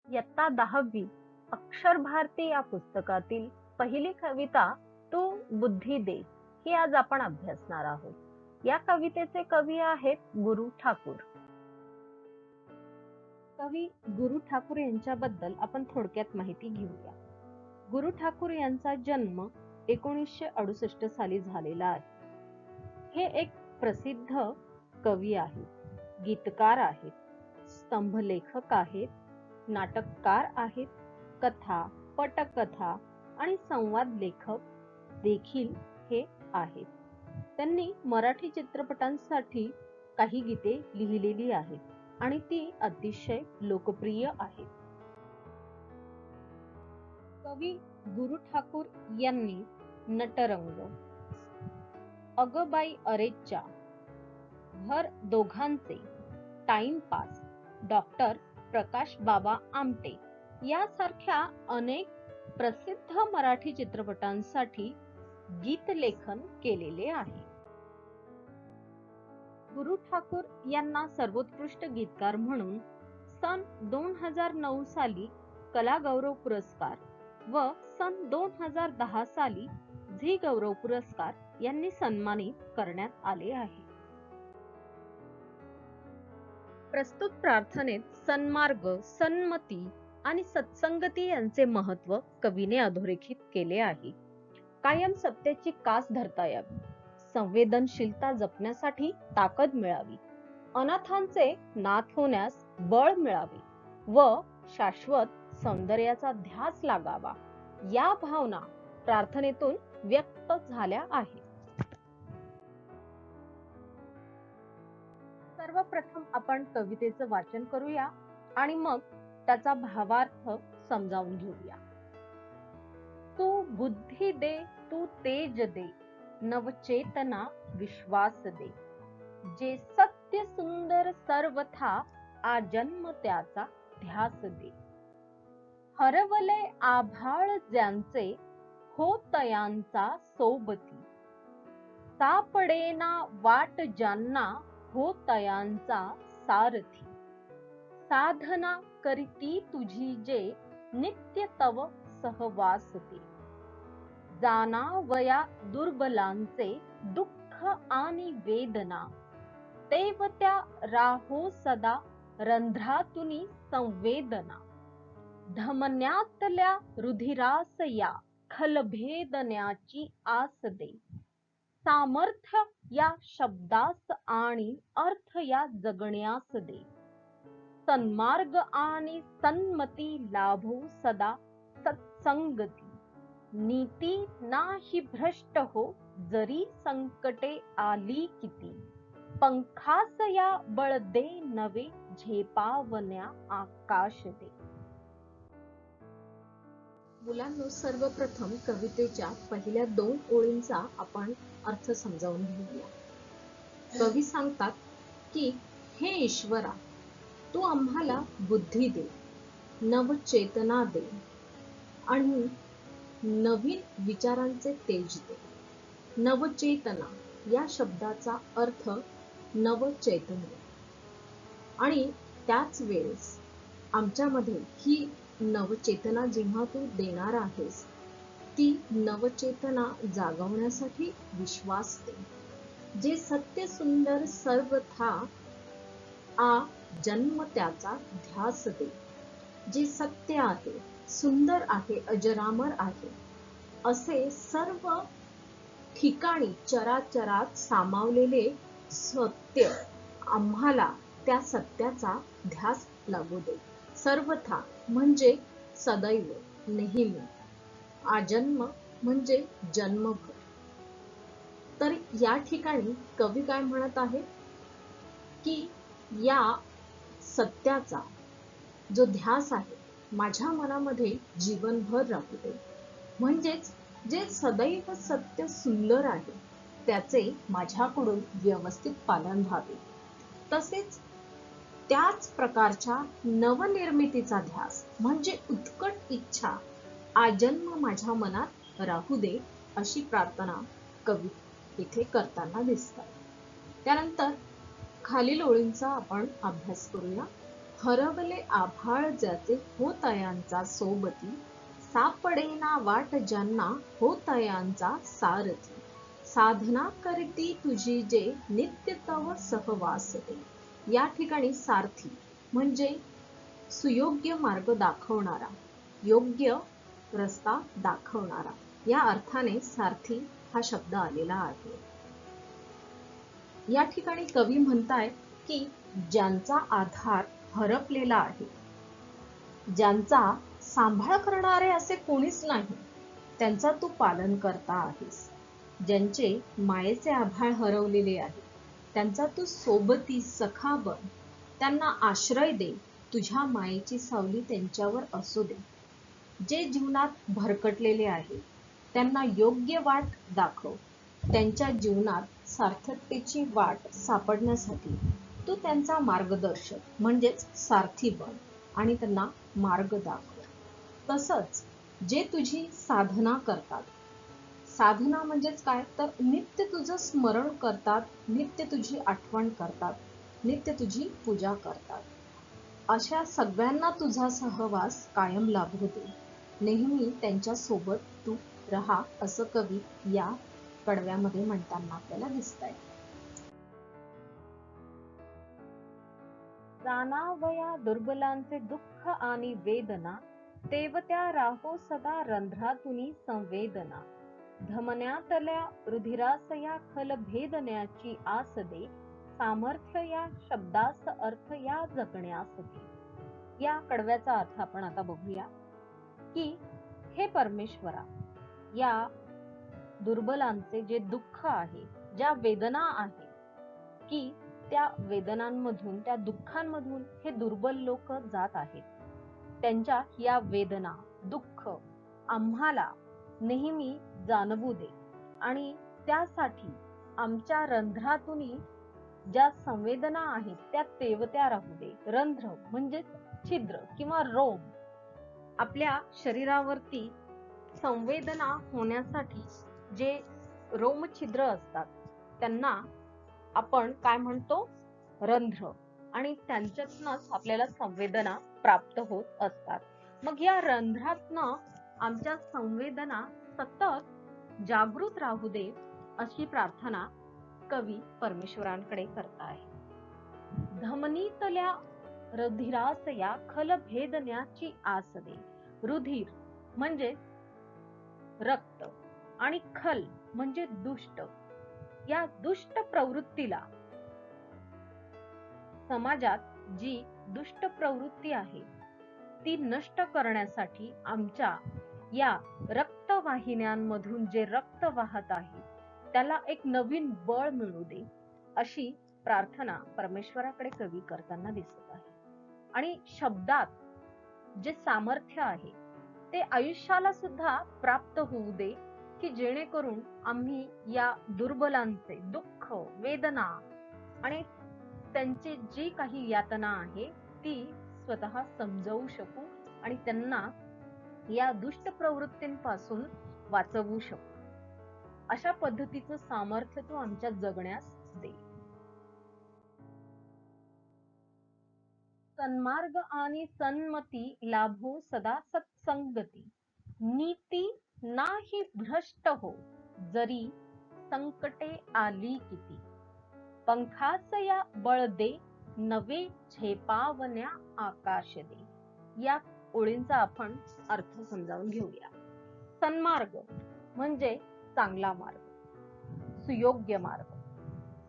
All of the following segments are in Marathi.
इयत्ता 10वी अक्षर भारती या पुस्तकातील पहिली कविता तू बुद्धी दे ही आज आपण अभ्यासणार आहोत। या कवितेचे कवी आहेत गुरु ठाकूर। कवी गुरु ठाकूर यांच्याबद्दल आपण थोडक्यात माहिती घेऊया। गुरु ठाकूर यांचा जन्म 1968 साली झालेला आहे। हे एक प्रसिद्ध कवी आहेत, गीतकार आहेत, स्तंभलेखक आहेत, नाटककार आहेत, कथा, पटकथा आणि संवाद लेखक देखील हे आहेत। त्यांनी मराठी चित्रपटांसाठी काही गीते लिहिलेली आहेत आणि ती अतिशय लोकप्रिय आहेत। कवी गुरु ठाकूर यांनी नटरंग, अगबाई अरेच्या, भर दोघांचे, टाइमपास, डॉक्टर प्रकाश बाबा आमटे यासारख्या अनेक प्रसिद्ध मराठी चित्रपटांसाठी गीतलेखन केलेले आहे। गुरु ठाकूर यांना सर्वोत्कृष्ट गीतकार म्हणून सन 2009 साली कला गौरव पुरस्कार व सन 2010 साली झी गौरव पुरस्कार यांनी सन्मानित करण्यात आले आहे। प्रस्तुत प्रार्थनेत सन्मार्ग, सन्मती आणि सत्संगती यांचे महत्व कवीने अधोरेखित केले आहे। कायम सत्याची कास धरता यावी, संवेदनशीलता जपण्यासाठी ताकद मिळावी, अनाथांचे नाथ होण्यास बळ मिळावे व शाश्वत सौंदर्याचा ध्यास लागावा, या भावना प्रार्थनेतून व्यक्त झाल्या आहेत। सर्वप्रथम आपण कवितेचं वाचन करूया आणि मग त्याचा भावार्थ समजावून घेऊया। तू बुद्धी दे, तू तेज दे, नवचेतना विश्वास दे, जे सत्य सुंदर सर्वथा आजन्म त्याचा ध्यास दे। हरवले आभाळ ज्यांचे, हो तयांचा सोबती, सापडेना वाट ज्यांना, हो तयांचा सारथी। साधना करीती तुझी जे, नित्य तव सहवास दे, जाणावया दुर्बलांचे दुःख आणि वेदना, तेवत्या राहो सदा रंध्रातुनी संवेदना। धमन्यातल्या रुधिरास या खलभेदण्याची आस दे, सामर्थ्य या शब्दास आणि अर्थ या जगण्यास दे। सन्मार्ग आणि सन्मती लाभो सदा सत्संगती, नीती नाही भ्रष्ट हो जरी संकटे आली किती। पंखास या बळ दे नवे झेपावण्या आकाश दे। मुलांनो, सर्वप्रथम कवितेच्या पहिल्या 2 ओळींचा आपण अर्थ समजावून घेऊया। कवी सांगतात की हे ईश्वरा, तू आम्हाला बुद्धी दे, नवचेतना दे आणि नवीन विचारांचे तेज दे। नवचेतना या शब्दाचा अर्थ नवचैतन्य आणि त्याच वेळेस आमच्यामध्ये ही नवचेतना जेव्हा तू देणार आहेस, ती नवचेतना जागवण्यासाठी विश्वास दे, जे सत्य सुंदर सर्वथा आ जन्म त्याचा ध्यास दे। जे सत्य आहे, सुंदर आहे, अजरामर आहे असे सर्व ठिकाणी चराचरात सामावलेले सत्य आम्हाला त्या सत्याचा ध्यास लागू दे। सर्वथा म्हणजे सदैव, नेहमी, आजन्म म्हणजे जन्मभर। तर या ठिकाणी कवी काय म्हणत आहे की या सत्याचा जो ध्यास आहे माझ्या मनामध्ये जीवनभर राहू दे, म्हणजेच जे सदैव सत्य सुंदर आहे त्याचे माझ्याकडून व्यवस्थित पालन व्हावे, तसेच त्याच प्रकारच्या नवनिर्मितीचा ध्यास म्हणजे उत्कट इच्छा आजन्म माझ्या मनात राहू दे, अशी प्रार्थना कवी इथे करताना दिसतात। त्यानंतर खालील ओळींचा आपण अभ्यास करूया। हरवले आभाळ ज्याचे होतयांचा सोबती, सापडेना वाट ज्यांना होतयांचा सारथी, साधना करती तुझी जे नित्य तव सहवास दे. या ठिकाणी सारथी म्हणजे सुयोग्य मार्ग दाखवणारा, योग्य रस्ता दाखवणारा, या अर्थाने सारथी हा शब्द आलेला आहे. या ठिकाणी कवी म्हणताय की ज्यांचा आधार हरपलेला आहे, ज्यांचा सांभाळ करणारे असे कोणीच नाही, त्यांचा तू पालन करता आहेस. ज्यांचे मायेचे आभाळ हरवलेले आहे, त्यांचा तू सोबती सखा बन, त्यांना आश्रय दे, तुझ्या मायेची सावली त्यांच्यावर असू दे. जे जीवनात भरकटलेले आहे त्यांना योग्य वाट दाखव. त्यांच्या जीवनात सार्थकतेची वाट सापडण्यासाठी तू त्यांचा मार्गदर्शक म्हणजेच सारथी बन आणि त्यांना मार्ग दाखव. तसंच जे तुझी साधना करतात, साधना म्हणजेच काय तर नित्य तुझं स्मरण करतात, नित्य तुझी आठवण करतात, नित्य तुझी पूजा करतात, अशा सगळ्यांना तुझा सहवास कायम लाभू दे. नेहमी त्यांच्या सोबत तू रहा, असं कवी या कडव्यामध्ये म्हणताना आपल्याला दिसतंय. जाणावया दुर्बलांचे दुःख आणि वेदना, तेवत्या राहो सदा रंध्रातुनी संवेदना. धमन्यातल्या रुधिरासया खल भेदण्याची आस दे, सामर्थ्य या शब्दास अर्थ या जगण्यास दे. या कडव्याचा अर्थ आपण आता बघूया की हे परमेश्वरा, या दुर्बलांचे जे दुःख आहे, ज्या वेदना आहे, की त्या वेदनांमधून, त्या दुःखांमधून हे दुर्बल लोक जात आहेत. त्यांच्या या वेदना, दुःख आम्हाला नेहमी जाणवू दे आणि त्यासाठी आमच्या रंध्रातूनही ज्या संवेदना आहेत त्या तेवत्या राहू दे. रंध्र म्हणजे छिद्र किंवा रोम. आपल्या शरीरावरती संवेदना होण्यासाठी जे रोमछिद्र असतात त्यांना आपण काय म्हणतो, रंध्र, आणि त्यांच्यातनच आपल्याला संवेदना प्राप्त होत असतात. मग या रंध्रातनं आमच्या संवेदना सतत जागृत राहू दे अशी प्रार्थना कवी परमेश्वरांकडे करताय. धमनीतल्या रुधिरासया खल भेदण्याची आस दे. रुधिर म्हणजे रक्त आणि खल म्हणजे दुष्ट. या दुष्ट प्रवृत्तीला, समाजात जी दुष्ट प्रवृत्ती आहे ती नष्ट करण्यासाठी आमच्या या रक्तवाहिन्यांमधून जे रक्त वाहत आहे त्याला एक नवीन बळ मिळू दे अशी प्रार्थना परमेश्वराकडे कवी करताना दिसत आहे. आणि शब्दात जे सामर्थ्य आहे ते आयुष्याला सुद्धा प्राप्त होऊ दे, की जेणेकरून आम्ही या दुर्बलांचे दुःख, वेदना आणि त्यांची जी काही यातना आहे ती स्वतः समजावू शकू आणि त्यांना या दुष्ट प्रवृत्तींपासून वाचवू शकू. अशा पद्धतीचं सामर्थ्य तू आमच्या जगण्यास दे. सन्मार्ग आणि सन्मती लाभो सदा सत्संगती, नीती नाही भ्रष्ट हो जरी संकटे आली किती. पंखासया बळ दे नवे झेपावण्या आकाश दे. या ओळींचा आपण अर्थ समजावून घेऊया. सन्मार्ग म्हणजे चांगला मार्ग, सुयोग्य मार्ग.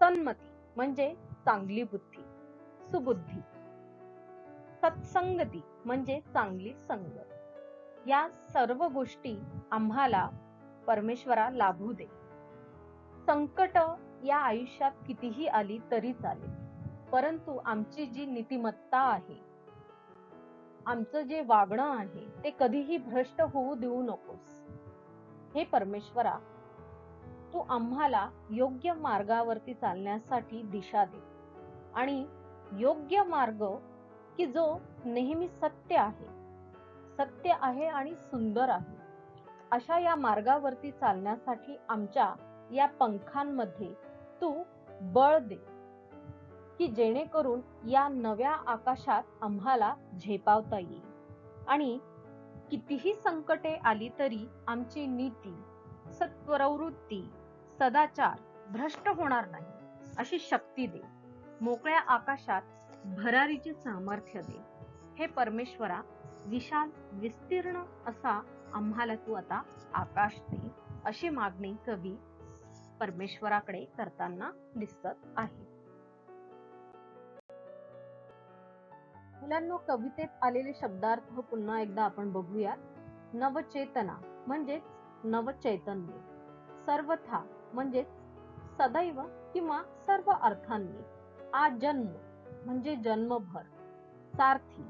सन्मती म्हणजे चांगली बुद्धी, सुबुद्धी. सत्संगती म्हणजे चांगली संगत. या सर्व गोष्टी आम्हाला परमेश्वरा लाभू दे. संकट या आयुष्यात कितीही आली तरी चालेल, परंतु आमची जी नीतिमत्ता आहे, आमचं जे वागणं आहे ते कधीही भ्रष्ट होऊ देऊ नकोस. हे परमेश्वरा, तू आम्हाला योग्य मार्गावरती चालण्यासाठी दिशा दे आणि योग्य मार्ग की जो नेहमी सत्य आहे, सत्य आहे आणि सुंदर आहे, अशा या मार्गावरती चालण्यासाठी आमच्या या पंखांमध्ये तू बळ दे. की जेणेकरून या नव्या आकाशात आम्हाला झेपावता येईल आणि कितीही संकटे आली तरी आमची नीती, सत्प्रवृत्ती, सदाचार भ्रष्ट होणार नाही अशी शक्ती दे. मोकळ्या आकाशात भरारीचे सामर्थ्य दे. हे परमेश्वरा, विशाल विस्तीर्ण असा आम्हाला तू आता आकाश दे, अशी मागणी कवी परमेश्वराकडे करताना दिसत आहे. मुलांनो, कवितेत आलेले शब्दार्थ पुन्हा एकदा आपण बघूया. नवचेतना म्हणजेच नवचैतन्य, सर्वथा म्हणजेच सदैव किंवा सर्व अर्थांनी, आजन्म म्हणजे जन्मभर, सारथी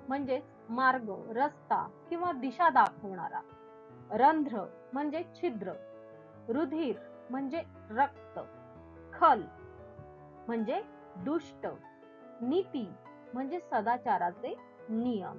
म्हणजे मार्ग, रस्ता किंवा दिशा दाखवणारा, रंध्र म्हणजे छिद्र, रुधिर म्हणजे रक्त, खल म्हणजे दुष्ट, नीती म्हणजे सदाचाराचे नियम.